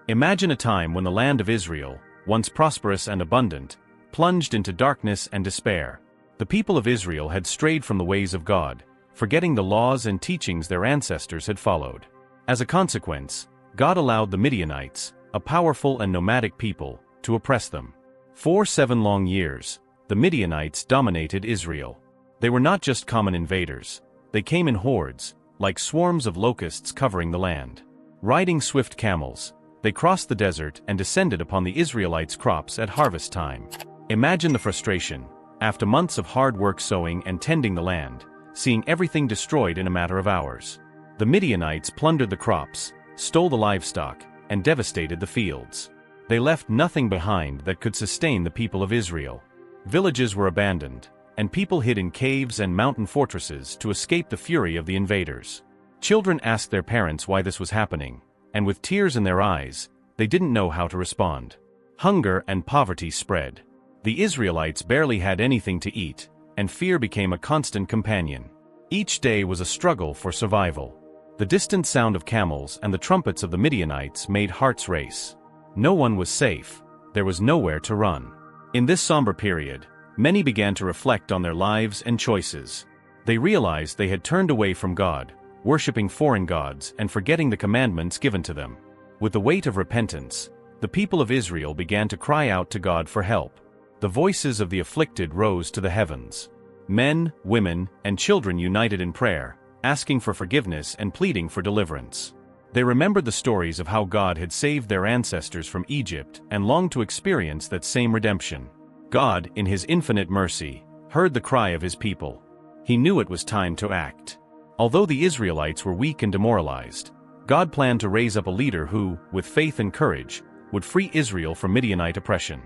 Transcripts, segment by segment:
Imagine a time when the land of Israel, once prosperous and abundant, plunged into darkness and despair. The people of Israel had strayed from the ways of God, forgetting the laws and teachings their ancestors had followed. As a consequence, God allowed the Midianites, a powerful and nomadic people, to oppress them. For 7 long years, the Midianites dominated Israel. They were not just common invaders. They came in hordes, like swarms of locusts covering the land. Riding swift camels, they crossed the desert and descended upon the Israelites' crops at harvest time. Imagine the frustration, after months of hard work sowing and tending the land, seeing everything destroyed in a matter of hours. The Midianites plundered the crops, stole the livestock, and devastated the fields. They left nothing behind that could sustain the people of Israel. Villages were abandoned, and people hid in caves and mountain fortresses to escape the fury of the invaders. Children asked their parents why this was happening, and with tears in their eyes, they didn't know how to respond. Hunger and poverty spread. The Israelites barely had anything to eat, and fear became a constant companion. Each day was a struggle for survival. The distant sound of camels and the trumpets of the Midianites made hearts race. No one was safe. There was nowhere to run. In this somber period, many began to reflect on their lives and choices. They realized they had turned away from God, worshipping foreign gods and forgetting the commandments given to them. With the weight of repentance, the people of Israel began to cry out to God for help. The voices of the afflicted rose to the heavens. Men, women, and children united in prayer, asking for forgiveness and pleading for deliverance. They remembered the stories of how God had saved their ancestors from Egypt and longed to experience that same redemption. God, in His infinite mercy, heard the cry of His people. He knew it was time to act. Although the Israelites were weak and demoralized, God planned to raise up a leader who, with faith and courage, would free Israel from Midianite oppression.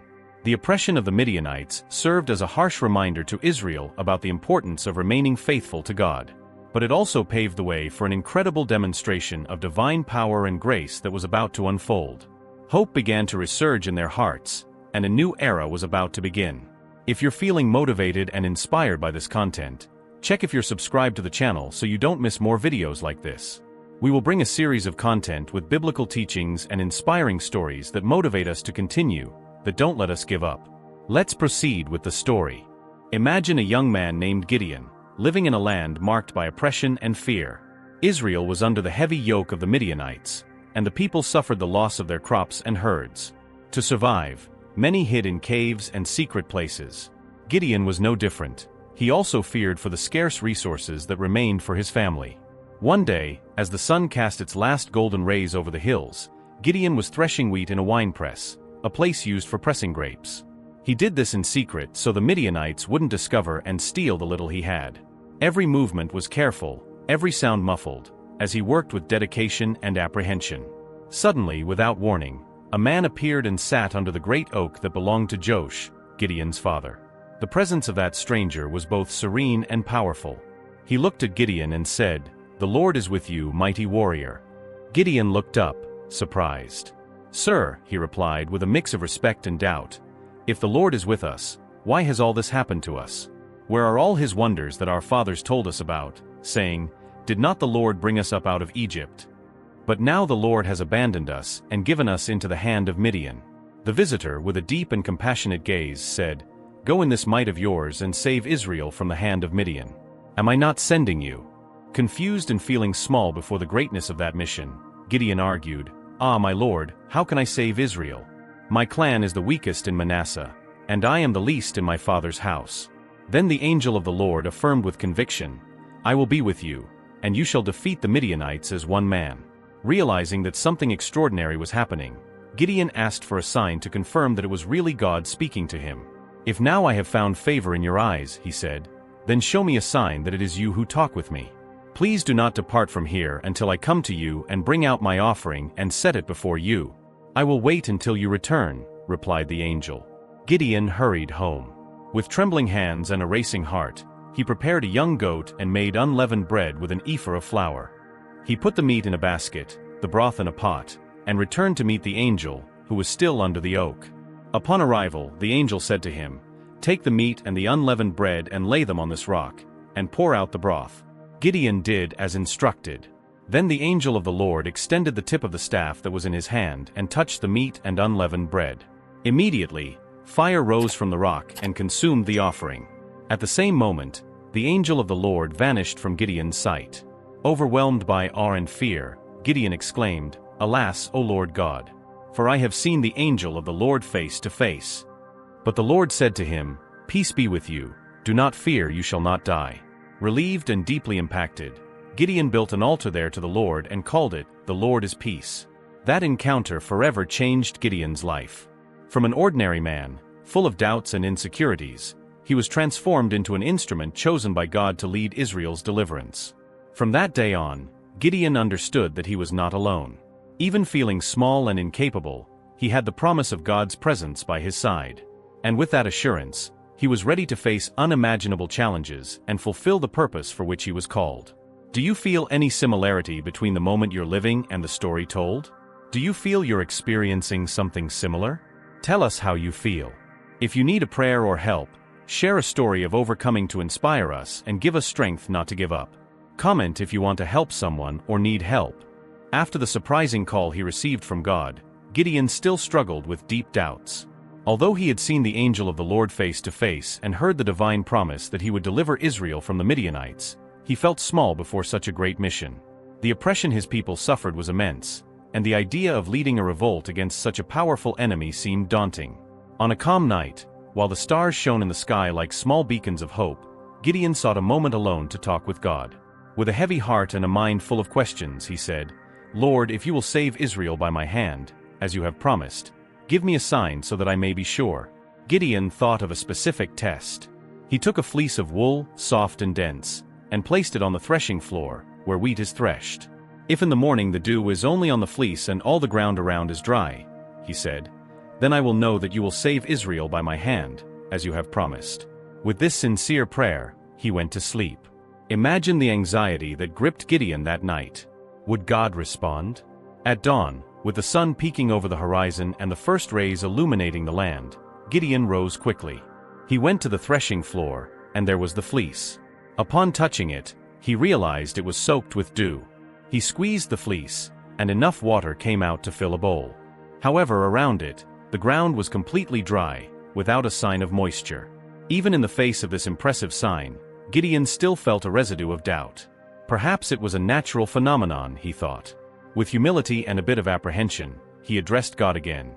The oppression of the Midianites served as a harsh reminder to Israel about the importance of remaining faithful to God. But it also paved the way for an incredible demonstration of divine power and grace that was about to unfold. Hope began to resurge in their hearts, and a new era was about to begin. If you're feeling motivated and inspired by this content, check if you're subscribed to the channel so you don't miss more videos like this. We will bring a series of content with biblical teachings and inspiring stories that motivate us to continue, that don't let us give up. Let's proceed with the story. Imagine a young man named Gideon, living in a land marked by oppression and fear. Israel was under the heavy yoke of the Midianites, and the people suffered the loss of their crops and herds. To survive, many hid in caves and secret places. Gideon was no different. He also feared for the scarce resources that remained for his family. One day, as the sun cast its last golden rays over the hills, Gideon was threshing wheat in a winepress, a place used for pressing grapes. He did this in secret so the Midianites wouldn't discover and steal the little he had. Every movement was careful, every sound muffled, as he worked with dedication and apprehension. Suddenly, without warning, a man appeared and sat under the great oak that belonged to Josh, Gideon's father. The presence of that stranger was both serene and powerful. He looked at Gideon and said, "The Lord is with you, mighty warrior." Gideon looked up, surprised. "Sir," he replied with a mix of respect and doubt, "if the Lord is with us, why has all this happened to us? Where are all His wonders that our fathers told us about, saying, 'Did not the Lord bring us up out of Egypt?' But now the Lord has abandoned us and given us into the hand of Midian." The visitor, with a deep and compassionate gaze, said, "Go in this might of yours and save Israel from the hand of Midian. Am I not sending you?" Confused and feeling small before the greatness of that mission, Gideon argued, "Ah, my Lord, how can I save Israel? My clan is the weakest in Manasseh, and I am the least in my father's house." Then the angel of the Lord affirmed with conviction, "I will be with you, and you shall defeat the Midianites as one man." Realizing that something extraordinary was happening, Gideon asked for a sign to confirm that it was really God speaking to him. "If now I have found favor in your eyes," he said, "then show me a sign that it is you who talk with me. Please do not depart from here until I come to you and bring out my offering and set it before you." "I will wait until you return," replied the angel. Gideon hurried home. With trembling hands and a racing heart, he prepared a young goat and made unleavened bread with an ephah of flour. He put the meat in a basket, the broth in a pot, and returned to meet the angel, who was still under the oak. Upon arrival, the angel said to him, "Take the meat and the unleavened bread and lay them on this rock, and pour out the broth." Gideon did as instructed. Then the angel of the Lord extended the tip of the staff that was in his hand and touched the meat and unleavened bread. Immediately, fire rose from the rock and consumed the offering. At the same moment, the angel of the Lord vanished from Gideon's sight. Overwhelmed by awe and fear, Gideon exclaimed, "Alas, O Lord God! For I have seen the angel of the Lord face to face." But the Lord said to him, "Peace be with you, do not fear, you shall not die." Relieved and deeply impacted, Gideon built an altar there to the Lord and called it, "The Lord is Peace." That encounter forever changed Gideon's life. From an ordinary man, full of doubts and insecurities, he was transformed into an instrument chosen by God to lead Israel's deliverance. From that day on, Gideon understood that he was not alone. Even feeling small and incapable, he had the promise of God's presence by his side. And with that assurance, he was ready to face unimaginable challenges and fulfill the purpose for which he was called. Do you feel any similarity between the moment you're living and the story told? Do you feel you're experiencing something similar? Tell us how you feel. If you need a prayer or help, share a story of overcoming to inspire us and give us strength not to give up. Comment if you want to help someone or need help. After the surprising call he received from God, Gideon still struggled with deep doubts. Although he had seen the angel of the Lord face to face and heard the divine promise that he would deliver Israel from the Midianites, he felt small before such a great mission. The oppression his people suffered was immense, and the idea of leading a revolt against such a powerful enemy seemed daunting. On a calm night, while the stars shone in the sky like small beacons of hope, Gideon sought a moment alone to talk with God. With a heavy heart and a mind full of questions, he said, "Lord, if you will save Israel by my hand, as you have promised, give me a sign so that I may be sure." Gideon thought of a specific test. He took a fleece of wool, soft and dense, and placed it on the threshing floor, where wheat is threshed. "If in the morning the dew is only on the fleece and all the ground around is dry," he said, "then I will know that you will save Israel by my hand, as you have promised." With this sincere prayer, he went to sleep. Imagine the anxiety that gripped Gideon that night. Would God respond? At dawn, with the sun peeking over the horizon and the first rays illuminating the land, Gideon rose quickly. He went to the threshing floor, and there was the fleece. Upon touching it, he realized it was soaked with dew. He squeezed the fleece, and enough water came out to fill a bowl. However, around it, the ground was completely dry, without a sign of moisture. Even in the face of this impressive sign, Gideon still felt a residue of doubt. Perhaps it was a natural phenomenon, he thought. With humility and a bit of apprehension, he addressed God again.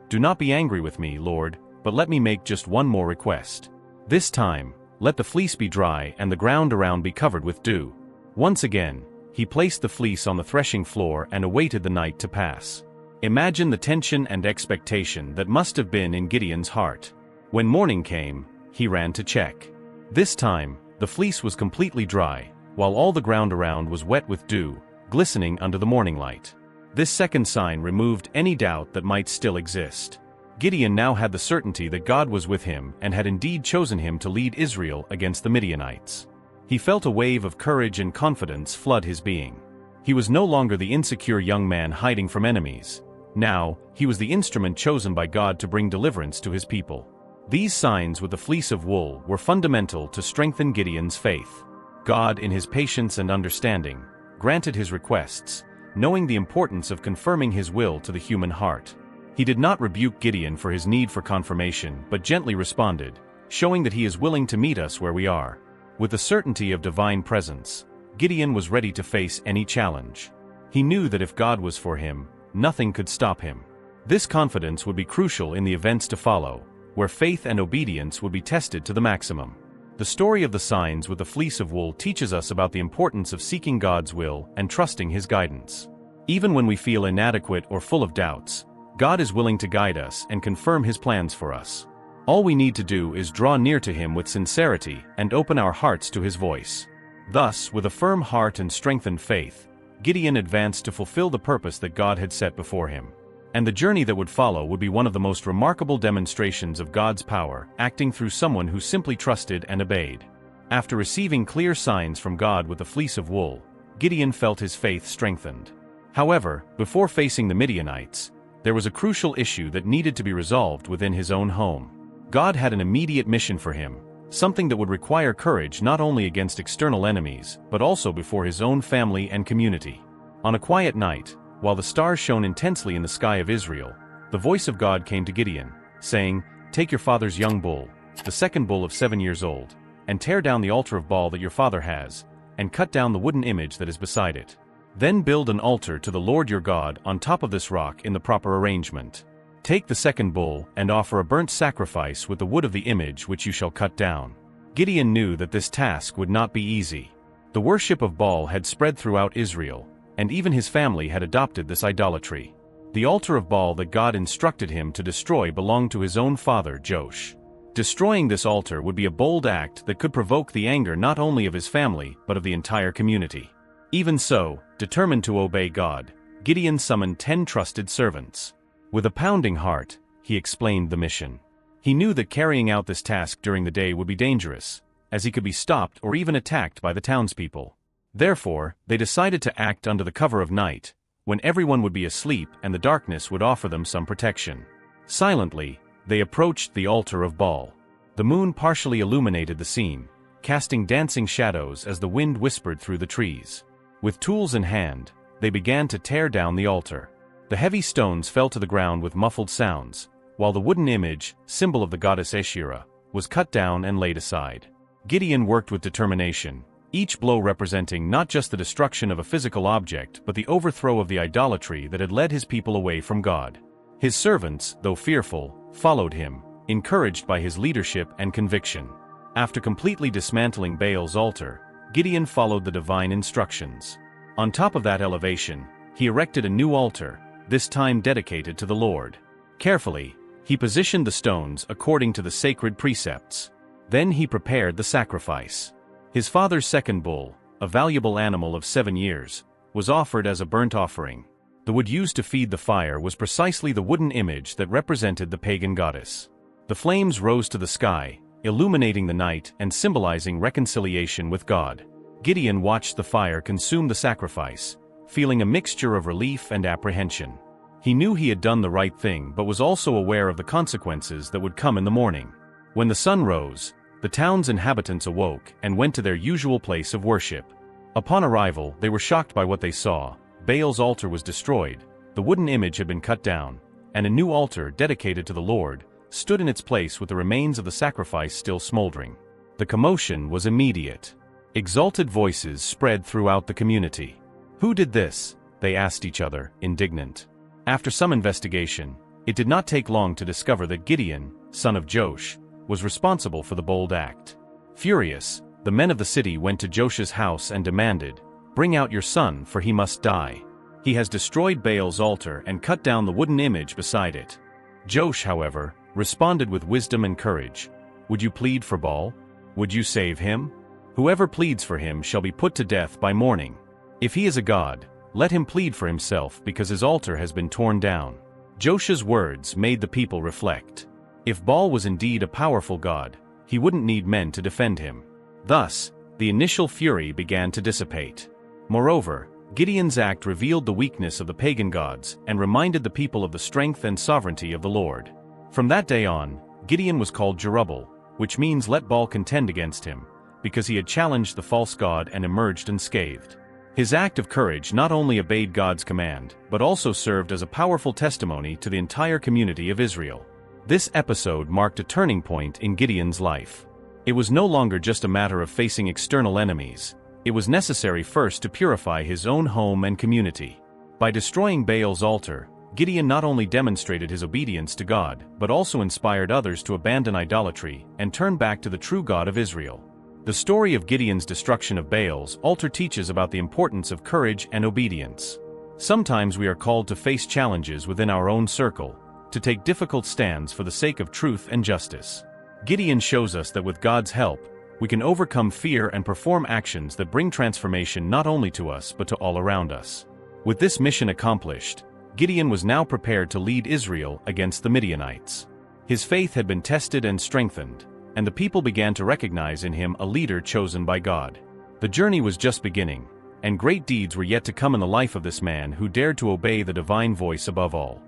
"Do not be angry with me, Lord, but let me make just one more request. This time, let the fleece be dry and the ground around be covered with dew." Once again, he placed the fleece on the threshing floor and awaited the night to pass. Imagine the tension and expectation that must have been in Gideon's heart. When morning came, he ran to check. This time, the fleece was completely dry, while all the ground around was wet with dew, glistening under the morning light. This second sign removed any doubt that might still exist. Gideon now had the certainty that God was with him and had indeed chosen him to lead Israel against the Midianites. He felt a wave of courage and confidence flood his being. He was no longer the insecure young man hiding from enemies. Now, he was the instrument chosen by God to bring deliverance to his people. These signs with the fleece of wool were fundamental to strengthen Gideon's faith. God, in his patience and understanding, granted his requests, knowing the importance of confirming his will to the human heart. He did not rebuke Gideon for his need for confirmation, but gently responded, showing that he is willing to meet us where we are. With the certainty of divine presence, Gideon was ready to face any challenge. He knew that if God was for him, nothing could stop him. This confidence would be crucial in the events to follow, where faith and obedience would be tested to the maximum. The story of the signs with the fleece of wool teaches us about the importance of seeking God's will and trusting his guidance. Even when we feel inadequate or full of doubts, God is willing to guide us and confirm his plans for us. All we need to do is draw near to him with sincerity and open our hearts to his voice. Thus, with a firm heart and strengthened faith, Gideon advanced to fulfill the purpose that God had set before him. And the journey that would follow would be one of the most remarkable demonstrations of God's power, acting through someone who simply trusted and obeyed. After receiving clear signs from God with the fleece of wool, Gideon felt his faith strengthened. However, before facing the Midianites, there was a crucial issue that needed to be resolved within his own home. God had an immediate mission for him, something that would require courage not only against external enemies, but also before his own family and community. On a quiet night, while the stars shone intensely in the sky of Israel, the voice of God came to Gideon, saying, "Take your father's young bull, the second bull of 7 years old, and tear down the altar of Baal that your father has, and cut down the wooden image that is beside it. Then build an altar to the Lord your God on top of this rock in the proper arrangement. Take the second bull and offer a burnt sacrifice with the wood of the image which you shall cut down." Gideon knew that this task would not be easy. The worship of Baal had spread throughout Israel, and even his family had adopted this idolatry. The altar of Baal that God instructed him to destroy belonged to his own father Joash. Destroying this altar would be a bold act that could provoke the anger not only of his family but of the entire community. Even so, determined to obey God, Gideon summoned 10 trusted servants. With a pounding heart, he explained the mission. He knew that carrying out this task during the day would be dangerous, as he could be stopped or even attacked by the townspeople. Therefore, they decided to act under the cover of night, when everyone would be asleep and the darkness would offer them some protection. Silently, they approached the altar of Baal. The moon partially illuminated the scene, casting dancing shadows as the wind whispered through the trees. With tools in hand, they began to tear down the altar. The heavy stones fell to the ground with muffled sounds, while the wooden image, symbol of the goddess Asherah, was cut down and laid aside. Gideon worked with determination, each blow representing not just the destruction of a physical object but the overthrow of the idolatry that had led his people away from God. His servants, though fearful, followed him, encouraged by his leadership and conviction. After completely dismantling Baal's altar, Gideon followed the divine instructions. On top of that elevation, he erected a new altar, this time dedicated to the Lord. Carefully, he positioned the stones according to the sacred precepts. Then he prepared the sacrifice. His father's second bull, a valuable animal of 7 years, was offered as a burnt offering. The wood used to feed the fire was precisely the wooden image that represented the pagan goddess. The flames rose to the sky, illuminating the night and symbolizing reconciliation with God. Gideon watched the fire consume the sacrifice, feeling a mixture of relief and apprehension. He knew he had done the right thing but was also aware of the consequences that would come in the morning. When the sun rose, the town's inhabitants awoke and went to their usual place of worship. Upon arrival, they were shocked by what they saw. Baal's altar was destroyed, the wooden image had been cut down, and a new altar dedicated to the Lord stood in its place with the remains of the sacrifice still smoldering. The commotion was immediate. Exalted voices spread throughout the community. "Who did this?" they asked each other, indignant. After some investigation, it did not take long to discover that Gideon, son of Joash, was responsible for the bold act. Furious, the men of the city went to Joash's house and demanded, "Bring out your son, for he must die. He has destroyed Baal's altar and cut down the wooden image beside it." Joash, however, responded with wisdom and courage. "Would you plead for Baal? Would you save him? Whoever pleads for him shall be put to death by morning. If he is a god, let him plead for himself because his altar has been torn down." Joash's words made the people reflect. If Baal was indeed a powerful god, he wouldn't need men to defend him. Thus, the initial fury began to dissipate. Moreover, Gideon's act revealed the weakness of the pagan gods and reminded the people of the strength and sovereignty of the Lord. From that day on, Gideon was called Jerubbaal, which means "let Baal contend against him," because he had challenged the false god and emerged unscathed. His act of courage not only obeyed God's command, but also served as a powerful testimony to the entire community of Israel. This episode marked a turning point in Gideon's life. It was no longer just a matter of facing external enemies. It was necessary first to purify his own home and community. By destroying Baal's altar, Gideon not only demonstrated his obedience to God, but also inspired others to abandon idolatry and turn back to the true God of Israel. The story of Gideon's destruction of Baal's altar teaches about the importance of courage and obedience. Sometimes we are called to face challenges within our own circle, to take difficult stands for the sake of truth and justice. Gideon shows us that with God's help, we can overcome fear and perform actions that bring transformation not only to us but to all around us. With this mission accomplished, Gideon was now prepared to lead Israel against the Midianites. His faith had been tested and strengthened, and the people began to recognize in him a leader chosen by God. The journey was just beginning, and great deeds were yet to come in the life of this man who dared to obey the divine voice above all.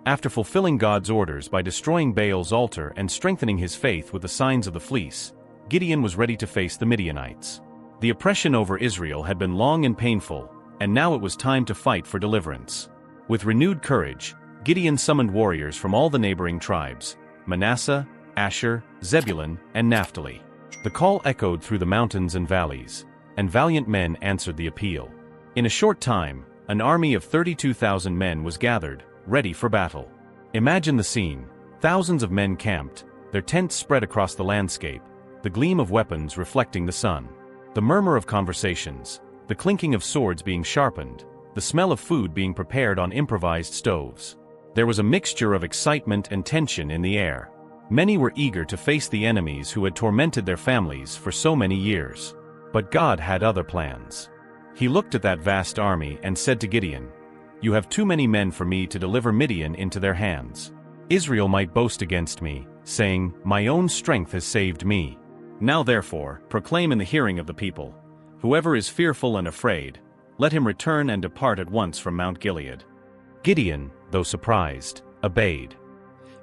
After fulfilling God's orders by destroying Baal's altar and strengthening his faith with the signs of the Fleece, Gideon was ready to face the Midianites. The oppression over Israel had been long and painful, and now it was time to fight for deliverance. With renewed courage, Gideon summoned warriors from all the neighboring tribes: Manasseh, Asher, Zebulun, and Naphtali. The call echoed through the mountains and valleys, and valiant men answered the appeal. In a short time, an army of 32,000 men was gathered, ready for battle. Imagine the scene: thousands of men camped, their tents spread across the landscape, the gleam of weapons reflecting the sun. The murmur of conversations, the clinking of swords being sharpened, the smell of food being prepared on improvised stoves. There was a mixture of excitement and tension in the air. Many were eager to face the enemies who had tormented their families for so many years. But God had other plans. He looked at that vast army and said to Gideon, "You have too many men for me to deliver Midian into their hands. Israel might boast against me, saying, 'My own strength has saved me.' Now therefore, proclaim in the hearing of the people, 'Whoever is fearful and afraid, let him return and depart at once from Mount Gilead.'" Gideon, though surprised, obeyed.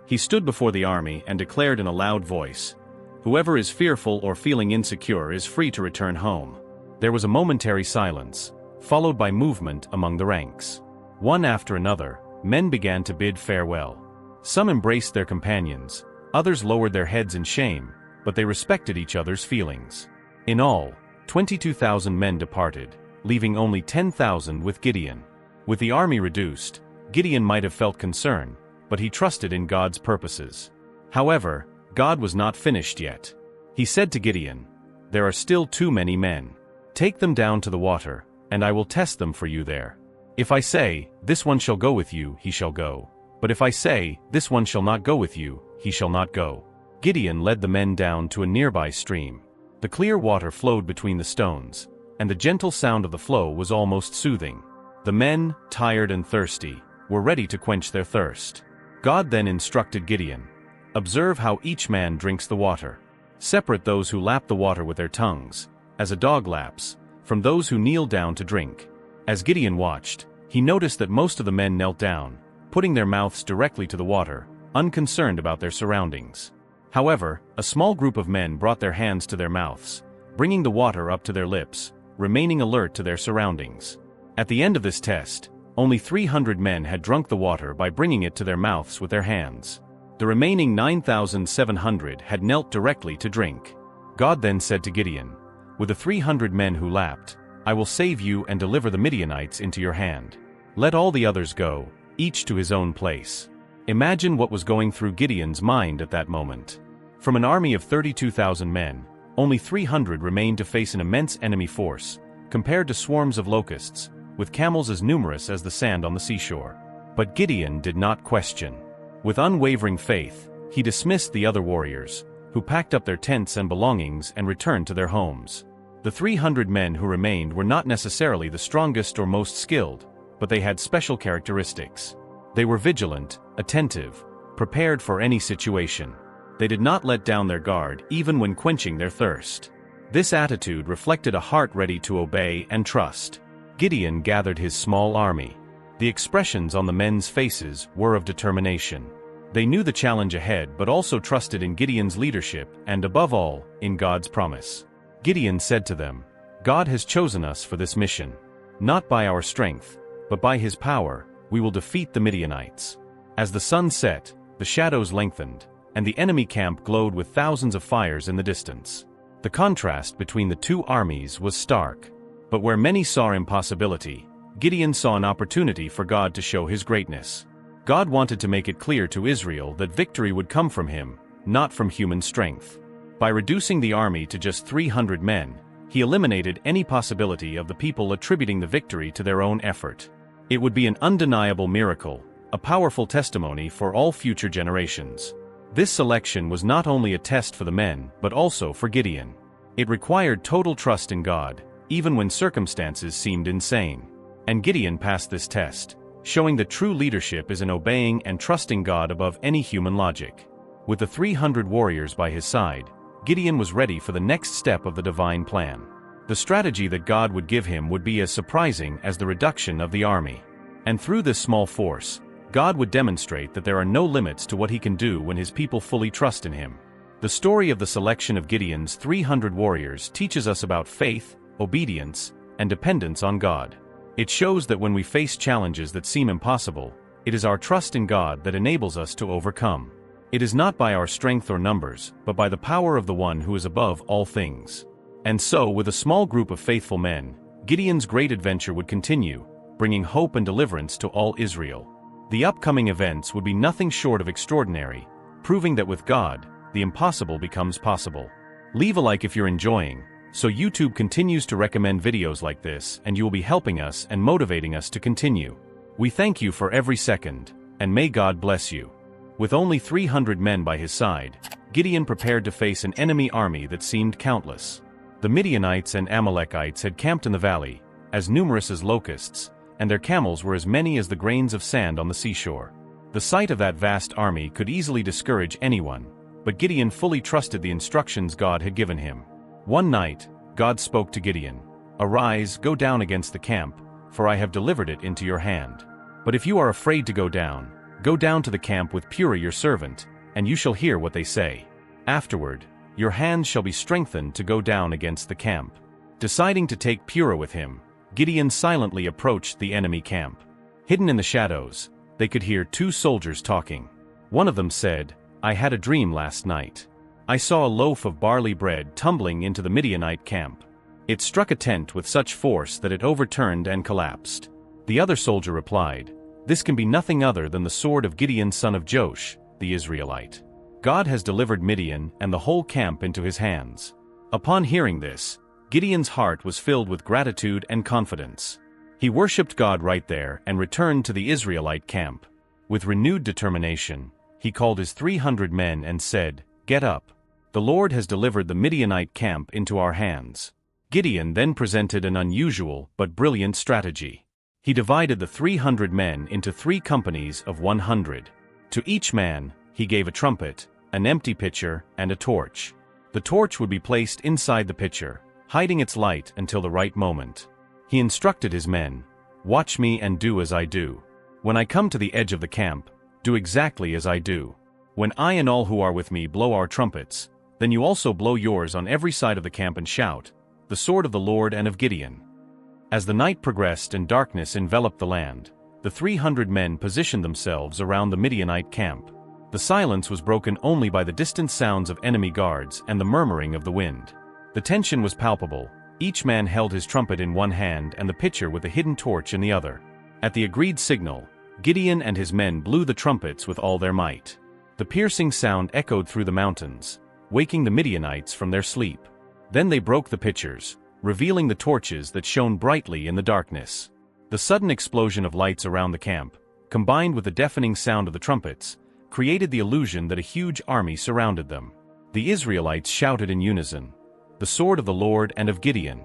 He stood before the army and declared in a loud voice, "Whoever is fearful or feeling insecure is free to return home." There was a momentary silence, followed by movement among the ranks. One after another, men began to bid farewell. Some embraced their companions, others lowered their heads in shame, but they respected each other's feelings. In all, 22,000 men departed, leaving only 10,000 with Gideon. With the army reduced, Gideon might have felt concern, but he trusted in God's purposes. However, God was not finished yet. He said to Gideon, "There are still too many men. Take them down to the water, and I will test them for you there. If I say, 'This one shall go with you,' he shall go. But if I say, 'This one shall not go with you,' he shall not go." Gideon led the men down to a nearby stream. The clear water flowed between the stones, and the gentle sound of the flow was almost soothing. The men, tired and thirsty, were ready to quench their thirst. God then instructed Gideon, "Observe how each man drinks the water. Separate those who lap the water with their tongues, as a dog laps, from those who kneel down to drink." As Gideon watched, he noticed that most of the men knelt down, putting their mouths directly to the water, unconcerned about their surroundings. However, a small group of men brought their hands to their mouths, bringing the water up to their lips, remaining alert to their surroundings. At the end of this test, only 300 men had drunk the water by bringing it to their mouths with their hands. The remaining 9,700 had knelt directly to drink. God then said to Gideon, "With the 300 men who lapped, I will save you and deliver the Midianites into your hand. Let all the others go, each to his own place." Imagine what was going through Gideon's mind at that moment. From an army of 32,000 men, only 300 remained to face an immense enemy force, compared to swarms of locusts, with camels as numerous as the sand on the seashore. But Gideon did not question. With unwavering faith, he dismissed the other warriors, who packed up their tents and belongings and returned to their homes. The 300 men who remained were not necessarily the strongest or most skilled, but they had special characteristics. They were vigilant, attentive, prepared for any situation. They did not let down their guard even when quenching their thirst. This attitude reflected a heart ready to obey and trust. Gideon gathered his small army. The expressions on the men's faces were of determination. They knew the challenge ahead but also trusted in Gideon's leadership and, above all, in God's promise. Gideon said to them, "God has chosen us for this mission. Not by our strength, but by his power, we will defeat the Midianites." As the sun set, the shadows lengthened, and the enemy camp glowed with thousands of fires in the distance. The contrast between the two armies was stark. But where many saw impossibility, Gideon saw an opportunity for God to show his greatness. God wanted to make it clear to Israel that victory would come from him, not from human strength. By reducing the army to just 300 men, he eliminated any possibility of the people attributing the victory to their own effort. It would be an undeniable miracle, a powerful testimony for all future generations. This selection was not only a test for the men, but also for Gideon. It required total trust in God, even when circumstances seemed insane. And Gideon passed this test, showing that true leadership is in obeying and trusting God above any human logic. With the 300 warriors by his side, Gideon was ready for the next step of the divine plan. The strategy that God would give him would be as surprising as the reduction of the army. And through this small force, God would demonstrate that there are no limits to what he can do when his people fully trust in him. The story of the selection of Gideon's 300 warriors teaches us about faith, obedience, and dependence on God. It shows that when we face challenges that seem impossible, it is our trust in God that enables us to overcome. It is not by our strength or numbers, but by the power of the one who is above all things. And so, with a small group of faithful men, Gideon's great adventure would continue, bringing hope and deliverance to all Israel. The upcoming events would be nothing short of extraordinary, proving that with God, the impossible becomes possible. Leave a like if you're enjoying, so YouTube continues to recommend videos like this, and you will be helping us and motivating us to continue. We thank you for every second, and may God bless you. With only 300 men by his side, Gideon prepared to face an enemy army that seemed countless. The Midianites and Amalekites had camped in the valley, as numerous as locusts, and their camels were as many as the grains of sand on the seashore. The sight of that vast army could easily discourage anyone, but Gideon fully trusted the instructions God had given him. One night, God spoke to Gideon, "Arise, go down against the camp, for I have delivered it into your hand. But if you are afraid to go down to the camp with Purah your servant, and you shall hear what they say. Afterward, your hands shall be strengthened to go down against the camp." Deciding to take Purah with him, Gideon silently approached the enemy camp. Hidden in the shadows, they could hear two soldiers talking. One of them said, "I had a dream last night. I saw a loaf of barley bread tumbling into the Midianite camp. It struck a tent with such force that it overturned and collapsed." The other soldier replied, "This can be nothing other than the sword of Gideon son of Joash, the Israelite. God has delivered Midian and the whole camp into his hands." Upon hearing this, Gideon's heart was filled with gratitude and confidence. He worshipped God right there and returned to the Israelite camp. With renewed determination, he called his 300 men and said, "Get up. The Lord has delivered the Midianite camp into our hands." Gideon then presented an unusual but brilliant strategy. He divided the 300 men into 3 companies of 100. To each man, he gave a trumpet, an empty pitcher, and a torch. The torch would be placed inside the pitcher, hiding its light until the right moment. He instructed his men, "Watch me and do as I do. When I come to the edge of the camp, do exactly as I do. When I and all who are with me blow our trumpets, then you also blow yours on every side of the camp and shout, 'The sword of the Lord and of Gideon.'" As the night progressed and darkness enveloped the land, the 300 men positioned themselves around the Midianite camp. The silence was broken only by the distant sounds of enemy guards and the murmuring of the wind. The tension was palpable. Each man held his trumpet in one hand and the pitcher with a hidden torch in the other. At the agreed signal, Gideon and his men blew the trumpets with all their might. The piercing sound echoed through the mountains, waking the Midianites from their sleep. Then they broke the pitchers, revealing the torches that shone brightly in the darkness. The sudden explosion of lights around the camp, combined with the deafening sound of the trumpets, created the illusion that a huge army surrounded them. The Israelites shouted in unison, "The sword of the Lord and of Gideon."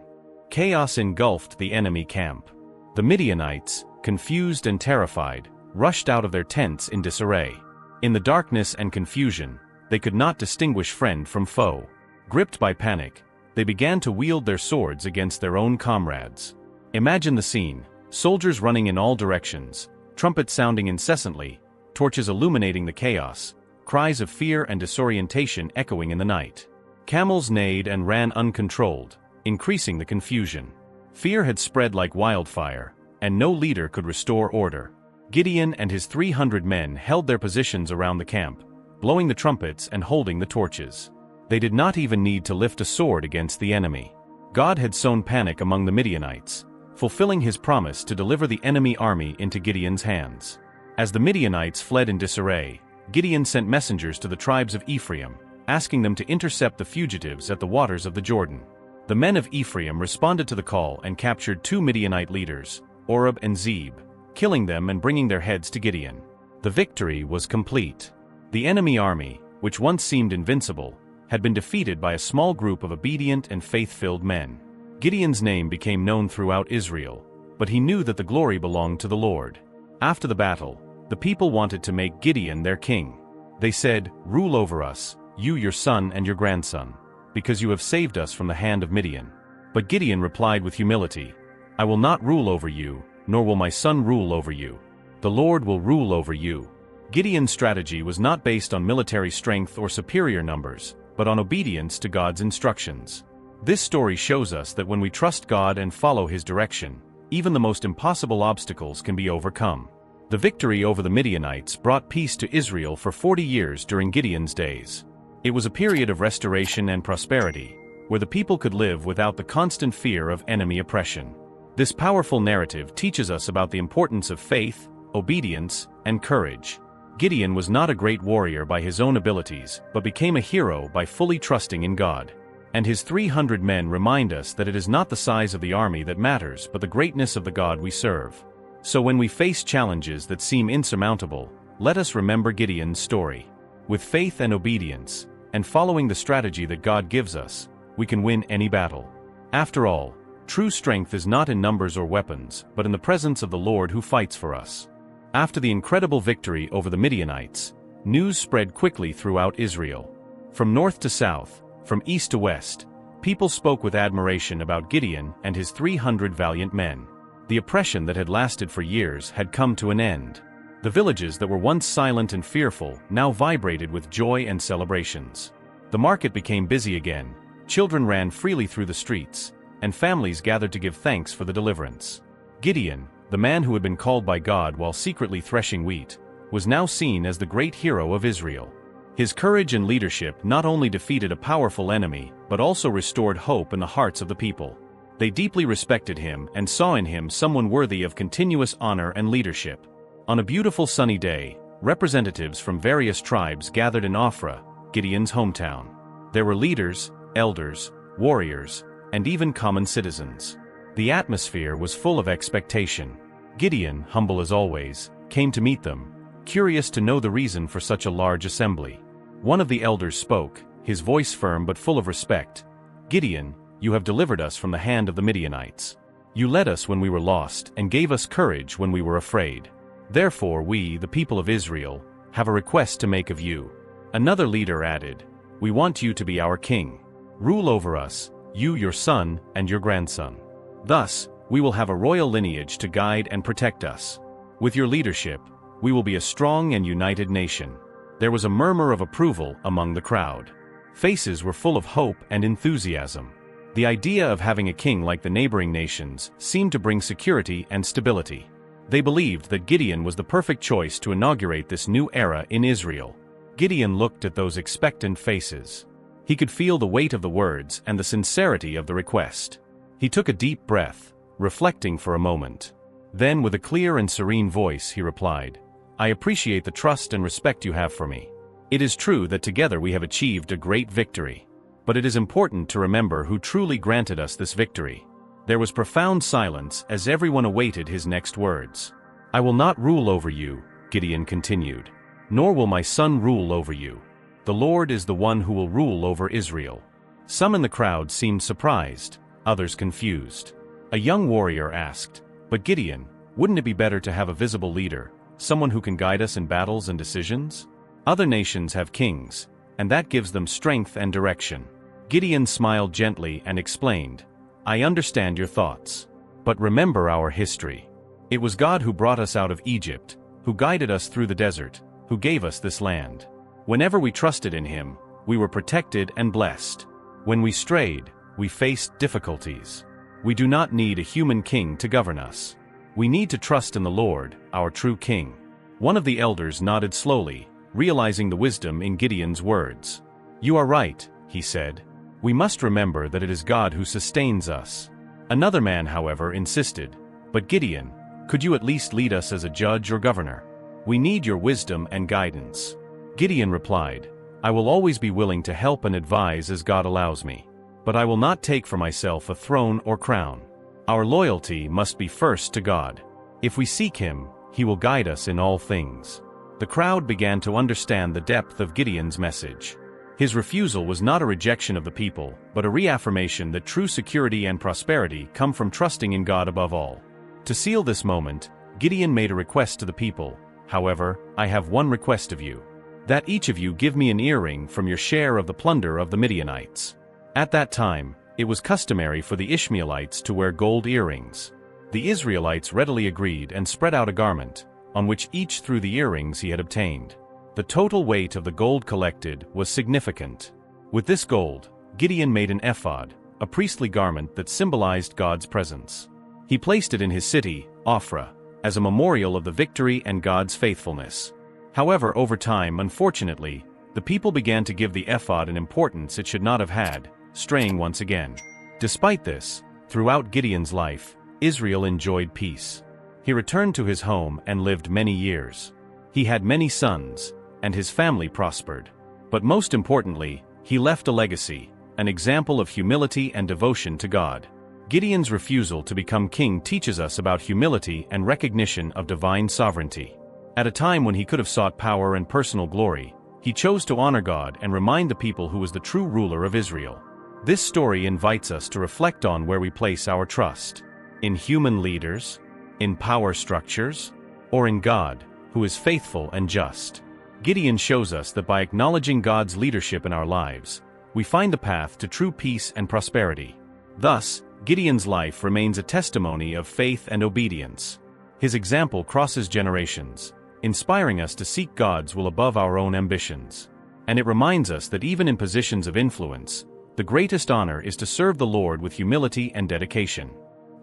Chaos engulfed the enemy camp. The Midianites, confused and terrified, rushed out of their tents in disarray. In the darkness and confusion, they could not distinguish friend from foe. Gripped by panic, they began to wield their swords against their own comrades. Imagine the scene: soldiers running in all directions, trumpets sounding incessantly, torches illuminating the chaos, cries of fear and disorientation echoing in the night. Camels neighed and ran uncontrolled, increasing the confusion. Fear had spread like wildfire, and no leader could restore order. Gideon and his 300 men held their positions around the camp, blowing the trumpets and holding the torches. They did not even need to lift a sword against the enemy. God had sown panic among the Midianites, fulfilling his promise to deliver the enemy army into Gideon's hands. As the Midianites fled in disarray, Gideon sent messengers to the tribes of Ephraim, asking them to intercept the fugitives at the waters of the Jordan. The men of Ephraim responded to the call and captured 2 Midianite leaders, Oreb and Zeb, killing them and bringing their heads to Gideon. The victory was complete. The enemy army, which once seemed invincible, had been defeated by a small group of obedient and faith-filled men. Gideon's name became known throughout Israel, but he knew that the glory belonged to the Lord. After the battle, the people wanted to make Gideon their king. They said, "Rule over us, you, your son and your grandson, because you have saved us from the hand of Midian." But Gideon replied with humility, "I will not rule over you, nor will my son rule over you. The Lord will rule over you." Gideon's strategy was not based on military strength or superior numbers, but on obedience to God's instructions. This story shows us that when we trust God and follow His direction, even the most impossible obstacles can be overcome. The victory over the Midianites brought peace to Israel for 40 years during Gideon's days. It was a period of restoration and prosperity, where the people could live without the constant fear of enemy oppression. This powerful narrative teaches us about the importance of faith, obedience, and courage. Gideon was not a great warrior by his own abilities, but became a hero by fully trusting in God. And his 300 men remind us that it is not the size of the army that matters, but the greatness of the God we serve. So when we face challenges that seem insurmountable, let us remember Gideon's story. With faith and obedience, and following the strategy that God gives us, we can win any battle. After all, true strength is not in numbers or weapons, but in the presence of the Lord who fights for us. After the incredible victory over the Midianites, news spread quickly throughout Israel. From north to south, from east to west, people spoke with admiration about Gideon and his 300 valiant men. The oppression that had lasted for years had come to an end. The villages that were once silent and fearful now vibrated with joy and celebrations. The market became busy again, children ran freely through the streets, and families gathered to give thanks for the deliverance. Gideon, the man who had been called by God while secretly threshing wheat, was now seen as the great hero of Israel. His courage and leadership not only defeated a powerful enemy, but also restored hope in the hearts of the people. They deeply respected him and saw in him someone worthy of continuous honor and leadership. On a beautiful sunny day, representatives from various tribes gathered in Ophrah, Gideon's hometown. There were leaders, elders, warriors, and even common citizens. The atmosphere was full of expectation. Gideon, humble as always, came to meet them, curious to know the reason for such a large assembly. One of the elders spoke, his voice firm but full of respect. "Gideon, you have delivered us from the hand of the Midianites. You led us when we were lost and gave us courage when we were afraid. Therefore we, the people of Israel, have a request to make of you." Another leader added, "We want you to be our king. Rule over us, you, your son, and your grandson. Thus, we will have a royal lineage to guide and protect us. With your leadership, we will be a strong and united nation." There was a murmur of approval among the crowd. Faces were full of hope and enthusiasm. The idea of having a king like the neighboring nations seemed to bring security and stability. They believed that Gideon was the perfect choice to inaugurate this new era in Israel. Gideon looked at those expectant faces. He could feel the weight of the words and the sincerity of the request. He took a deep breath, reflecting for a moment. Then, with a clear and serene voice, he replied, "I appreciate the trust and respect you have for me. It is true that together we have achieved a great victory. But it is important to remember who truly granted us this victory." There was profound silence as everyone awaited his next words. "I will not rule over you," Gideon continued, "nor will my son rule over you. The Lord is the one who will rule over Israel." Some in the crowd seemed surprised, others confused. A young warrior asked, "But Gideon, wouldn't it be better to have a visible leader, someone who can guide us in battles and decisions? Other nations have kings, and that gives them strength and direction." Gideon smiled gently and explained, "I understand your thoughts. But remember our history. It was God who brought us out of Egypt, who guided us through the desert, who gave us this land. Whenever we trusted in Him, we were protected and blessed. When we strayed, we faced difficulties. We do not need a human king to govern us. We need to trust in the Lord, our true King." One of the elders nodded slowly, realizing the wisdom in Gideon's words. "You are right," he said. "We must remember that it is God who sustains us." Another man, however, insisted, "But Gideon, could you at least lead us as a judge or governor? We need your wisdom and guidance." Gideon replied, "I will always be willing to help and advise as God allows me. But I will not take for myself a throne or crown. Our loyalty must be first to God. If we seek Him, He will guide us in all things." The crowd began to understand the depth of Gideon's message. His refusal was not a rejection of the people, but a reaffirmation that true security and prosperity come from trusting in God above all. To seal this moment, Gideon made a request to the people. "However, I have one request of you. That each of you give me an earring from your share of the plunder of the Midianites." At that time, it was customary for the Ishmaelites to wear gold earrings. The Israelites readily agreed and spread out a garment, on which each threw the earrings he had obtained. The total weight of the gold collected was significant. With this gold, Gideon made an ephod, a priestly garment that symbolized God's presence. He placed it in his city, Ophrah, as a memorial of the victory and God's faithfulness. However, over time, unfortunately, the people began to give the ephod an importance it should not have had, straying once again. Despite this, throughout Gideon's life, Israel enjoyed peace. He returned to his home and lived many years. He had many sons, and his family prospered. But most importantly, he left a legacy, an example of humility and devotion to God. Gideon's refusal to become king teaches us about humility and recognition of divine sovereignty. At a time when he could have sought power and personal glory, he chose to honor God and remind the people who was the true ruler of Israel. This story invites us to reflect on where we place our trust. In human leaders, in power structures, or in God, who is faithful and just. Gideon shows us that by acknowledging God's leadership in our lives, we find the path to true peace and prosperity. Thus, Gideon's life remains a testimony of faith and obedience. His example crosses generations, inspiring us to seek God's will above our own ambitions. And it reminds us that even in positions of influence, the greatest honor is to serve the Lord with humility and dedication.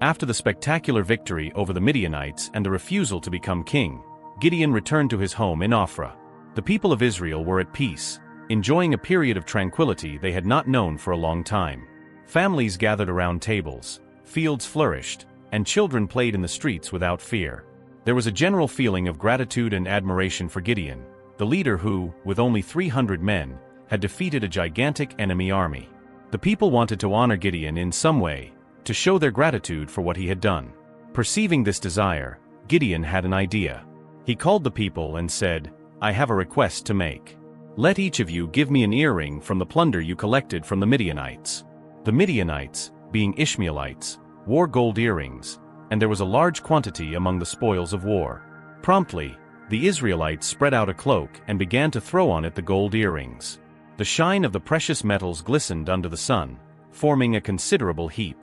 After the spectacular victory over the Midianites and the refusal to become king, Gideon returned to his home in Ophrah. The people of Israel were at peace, enjoying a period of tranquility they had not known for a long time. Families gathered around tables, fields flourished, and children played in the streets without fear. There was a general feeling of gratitude and admiration for Gideon, the leader who, with only 300 men, had defeated a gigantic enemy army. The people wanted to honor Gideon in some way, to show their gratitude for what he had done. Perceiving this desire, Gideon had an idea. He called the people and said, "I have a request to make. Let each of you give me an earring from the plunder you collected from the Midianites." The Midianites, being Ishmaelites, wore gold earrings, and there was a large quantity among the spoils of war. Promptly, the Israelites spread out a cloak and began to throw on it the gold earrings. The shine of the precious metals glistened under the sun, forming a considerable heap.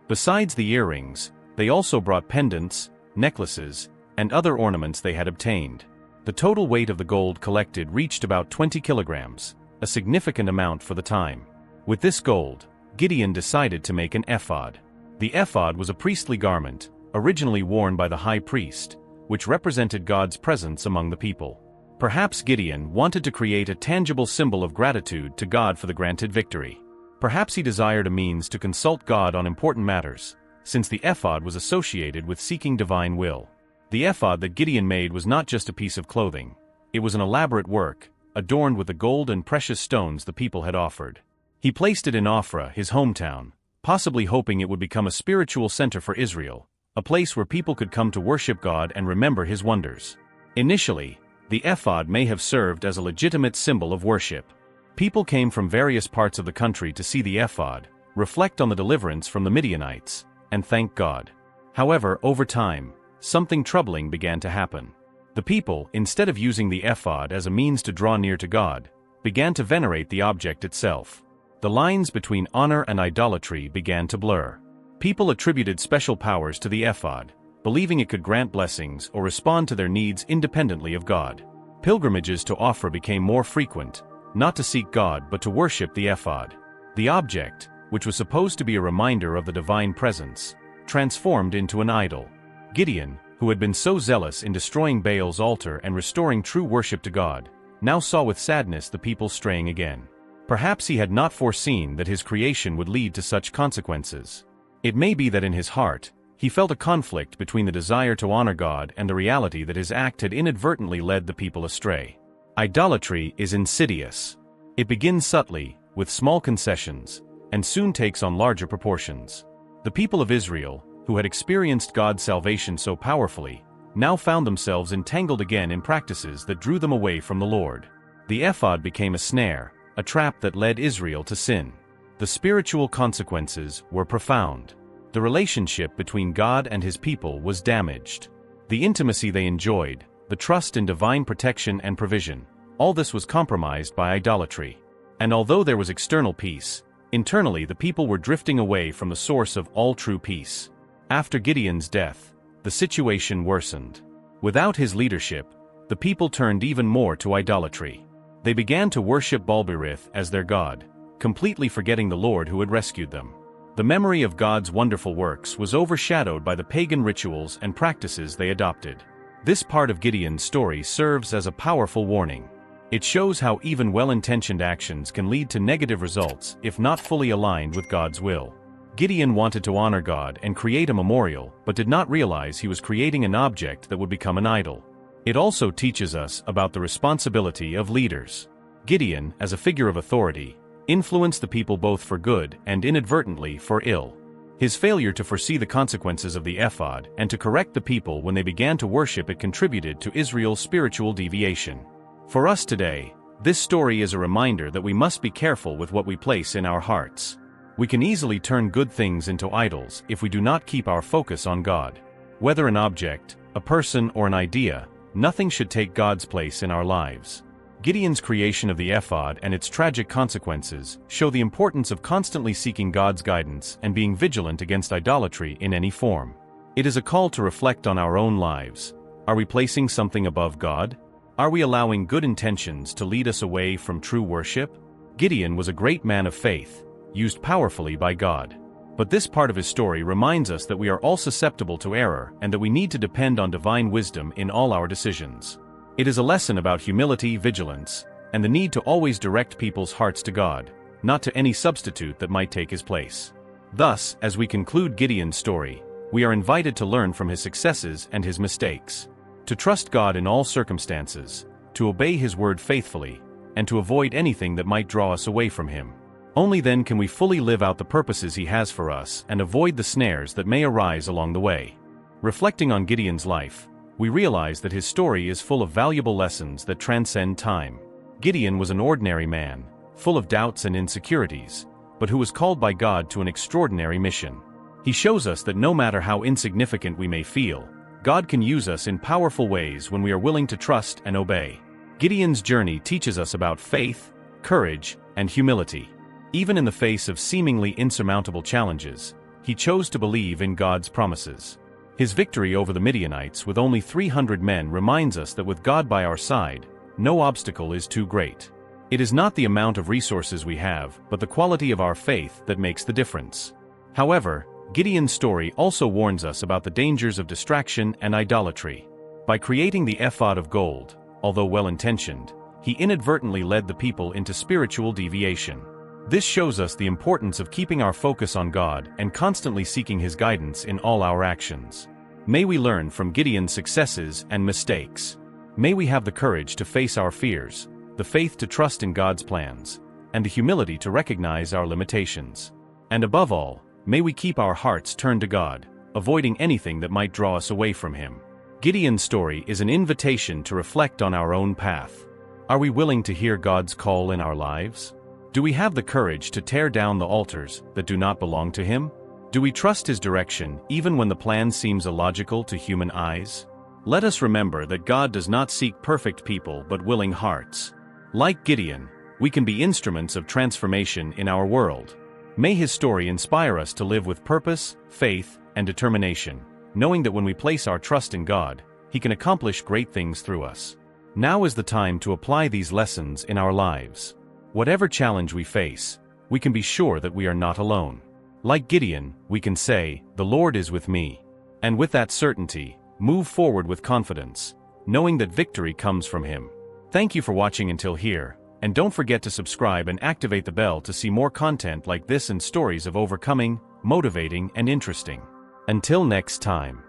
Besides the earrings, they also brought pendants, necklaces, and other ornaments they had obtained. The total weight of the gold collected reached about 20 kilograms, a significant amount for the time. With this gold, Gideon decided to make an ephod. The ephod was a priestly garment, originally worn by the high priest, which represented God's presence among the people. Perhaps Gideon wanted to create a tangible symbol of gratitude to God for the granted victory. Perhaps he desired a means to consult God on important matters, since the ephod was associated with seeking divine will. The ephod that Gideon made was not just a piece of clothing. It was an elaborate work, adorned with the gold and precious stones the people had offered. He placed it in Ophrah, his hometown, possibly hoping it would become a spiritual center for Israel, a place where people could come to worship God and remember his wonders. Initially, the ephod may have served as a legitimate symbol of worship. People came from various parts of the country to see the ephod, reflect on the deliverance from the Midianites, and thank God. However, over time, something troubling began to happen. The people, instead of using the ephod as a means to draw near to God, began to venerate the object itself. The lines between honor and idolatry began to blur. People attributed special powers to the ephod, believing it could grant blessings or respond to their needs independently of God. Pilgrimages to Ophrah became more frequent, not to seek God but to worship the ephod. The object, which was supposed to be a reminder of the divine presence, transformed into an idol. Gideon, who had been so zealous in destroying Baal's altar and restoring true worship to God, now saw with sadness the people straying again. Perhaps he had not foreseen that his creation would lead to such consequences. It may be that in his heart, he felt a conflict between the desire to honor God and the reality that his act had inadvertently led the people astray. Idolatry is insidious. It begins subtly, with small concessions, and soon takes on larger proportions. The people of Israel, who had experienced God's salvation so powerfully, now found themselves entangled again in practices that drew them away from the Lord. The ephod became a snare, a trap that led Israel to sin. The spiritual consequences were profound. The relationship between God and his people was damaged. The intimacy they enjoyed, the trust in divine protection and provision, all this was compromised by idolatry. And although there was external peace, internally the people were drifting away from the source of all true peace. After Gideon's death, the situation worsened. Without his leadership, the people turned even more to idolatry. They began to worship Baal as their god, completely forgetting the Lord who had rescued them. The memory of God's wonderful works was overshadowed by the pagan rituals and practices they adopted. This part of Gideon's story serves as a powerful warning. It shows how even well-intentioned actions can lead to negative results if not fully aligned with God's will. Gideon wanted to honor God and create a memorial, but did not realize he was creating an object that would become an idol. It also teaches us about the responsibility of leaders. Gideon, as a figure of authority, influenced the people both for good and inadvertently for ill. His failure to foresee the consequences of the Ephod and to correct the people when they began to worship it contributed to Israel's spiritual deviation. For us today, this story is a reminder that we must be careful with what we place in our hearts. We can easily turn good things into idols if we do not keep our focus on God. Whether an object, a person, or an idea, nothing should take God's place in our lives. Gideon's creation of the Ephod and its tragic consequences show the importance of constantly seeking God's guidance and being vigilant against idolatry in any form. It is a call to reflect on our own lives. Are we placing something above God? Are we allowing good intentions to lead us away from true worship? Gideon was a great man of faith, used powerfully by God. But this part of his story reminds us that we are all susceptible to error and that we need to depend on divine wisdom in all our decisions. It is a lesson about humility, vigilance, and the need to always direct people's hearts to God, not to any substitute that might take his place. Thus, as we conclude Gideon's story, we are invited to learn from his successes and his mistakes, to trust God in all circumstances, to obey his word faithfully, and to avoid anything that might draw us away from him. Only then can we fully live out the purposes he has for us and avoid the snares that may arise along the way. Reflecting on Gideon's life, we realize that his story is full of valuable lessons that transcend time. Gideon was an ordinary man, full of doubts and insecurities, but who was called by God to an extraordinary mission. He shows us that no matter how insignificant we may feel, God can use us in powerful ways when we are willing to trust and obey. Gideon's journey teaches us about faith, courage, and humility. Even in the face of seemingly insurmountable challenges, he chose to believe in God's promises. His victory over the Midianites with only 300 men reminds us that with God by our side, no obstacle is too great. It is not the amount of resources we have, but the quality of our faith that makes the difference. However, Gideon's story also warns us about the dangers of distraction and idolatry. By creating the ephod of gold, although well-intentioned, he inadvertently led the people into spiritual deviation. This shows us the importance of keeping our focus on God and constantly seeking his guidance in all our actions. May we learn from Gideon's successes and mistakes. May we have the courage to face our fears, the faith to trust in God's plans, and the humility to recognize our limitations. And above all, may we keep our hearts turned to God, avoiding anything that might draw us away from him. Gideon's story is an invitation to reflect on our own path. Are we willing to hear God's call in our lives? Do we have the courage to tear down the altars that do not belong to him? Do we trust his direction even when the plan seems illogical to human eyes? Let us remember that God does not seek perfect people but willing hearts. Like Gideon, we can be instruments of transformation in our world. May his story inspire us to live with purpose, faith, and determination, knowing that when we place our trust in God, he can accomplish great things through us. Now is the time to apply these lessons in our lives. Whatever challenge we face, we can be sure that we are not alone. Like Gideon, we can say, "The Lord is with me." And with that certainty, move forward with confidence, knowing that victory comes from him. Thank you for watching until here, and don't forget to subscribe and activate the bell to see more content like this and stories of overcoming, motivating, and interesting. Until next time.